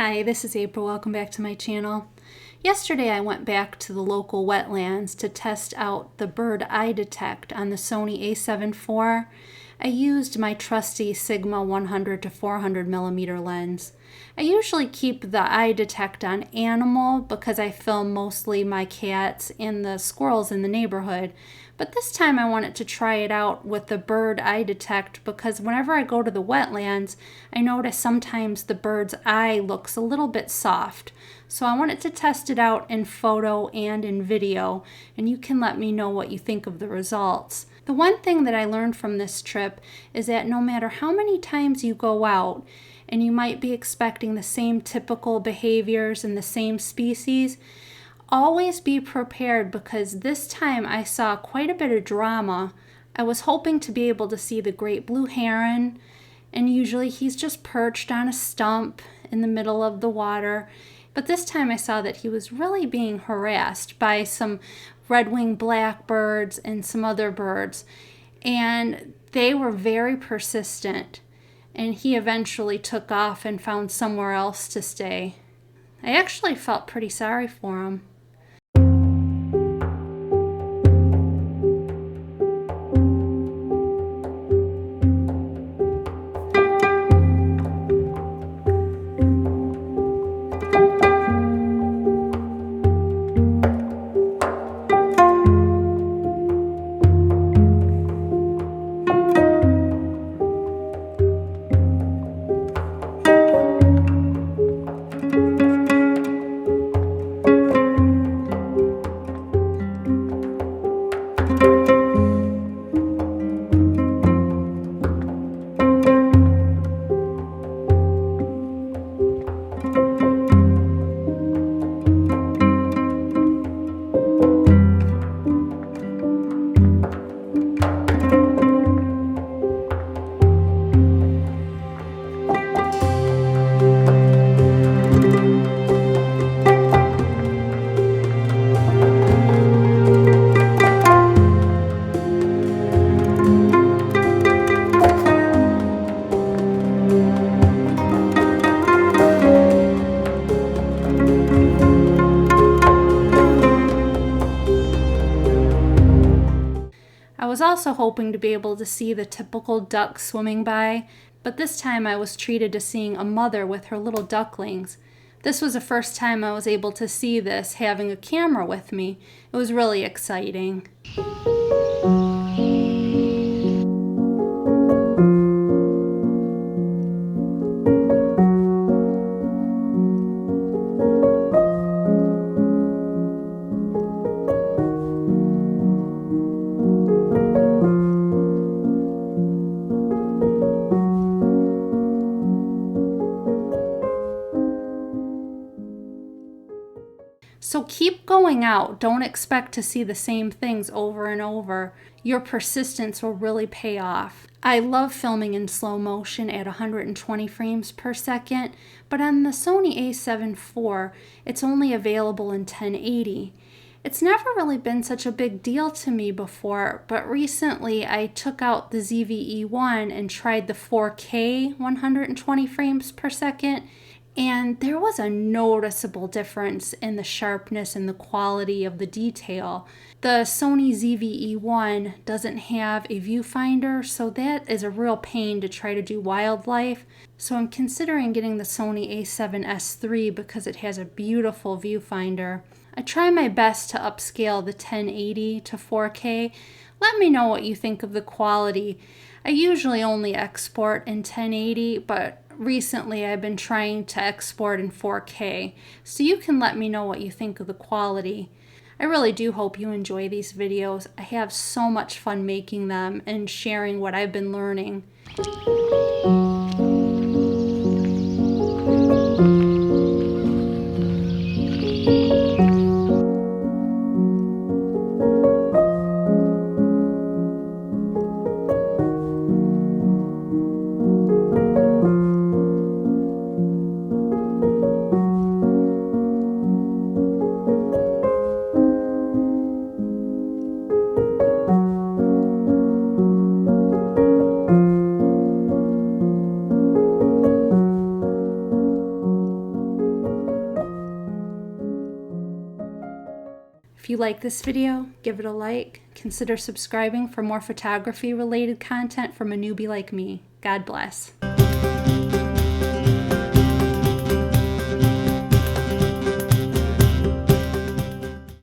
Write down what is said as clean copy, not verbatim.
Hi, this is April. Welcome back to my channel. Yesterday I went back to the local wetlands to test out the bird eye detect on the Sony A7IV. I used my trusty Sigma 100 to 400 millimeter lens. I usually keep the eye detect on animal because I film mostly my cats and the squirrels in the neighborhood. But this time I wanted to try it out with the bird eye detect because whenever I go to the wetlands, I notice sometimes the bird's eye looks a little bit soft. So I wanted to test it out in photo and in video, and you can let me know what you think of the results. The one thing that I learned from this trip is that no matter how many times you go out, and you might be expecting the same typical behaviors and the same species, always be prepared because this time I saw quite a bit of drama. I was hoping to be able to see the great blue heron, and usually he's just perched on a stump in the middle of the water. But this time I saw that he was really being harassed by some red-winged blackbirds and some other birds, and they were very persistent, and he eventually took off and found somewhere else to stay. I actually felt pretty sorry for him. I was also hoping to be able to see the typical duck swimming by, but this time I was treated to seeing a mother with her little ducklings. This was the first time I was able to see this having a camera with me. It was really exciting. So keep going out. Don't expect to see the same things over and over. Your persistence will really pay off. I love filming in slow motion at 120 frames per second, but on the Sony A7IV, it's only available in 1080. It's never really been such a big deal to me before, but recently I took out the ZVE1 and tried the 4K 120 frames per second, and there was a noticeable difference in the sharpness and the quality of the detail. The Sony ZVE1 doesn't have a viewfinder, so that is a real pain to try to do wildlife. So I'm considering getting the Sony A7S III because it has a beautiful viewfinder. I try my best to upscale the 1080 to 4K. Let me know what you think of the quality. I usually only export in 1080, but recently I've been trying to export in 4K, so you can let me know what you think of the quality. I really do hope you enjoy these videos. I have so much fun making them and sharing what I've been learning. If you like this video, give it a like. Consider subscribing for more photography related content from a newbie like me. God bless.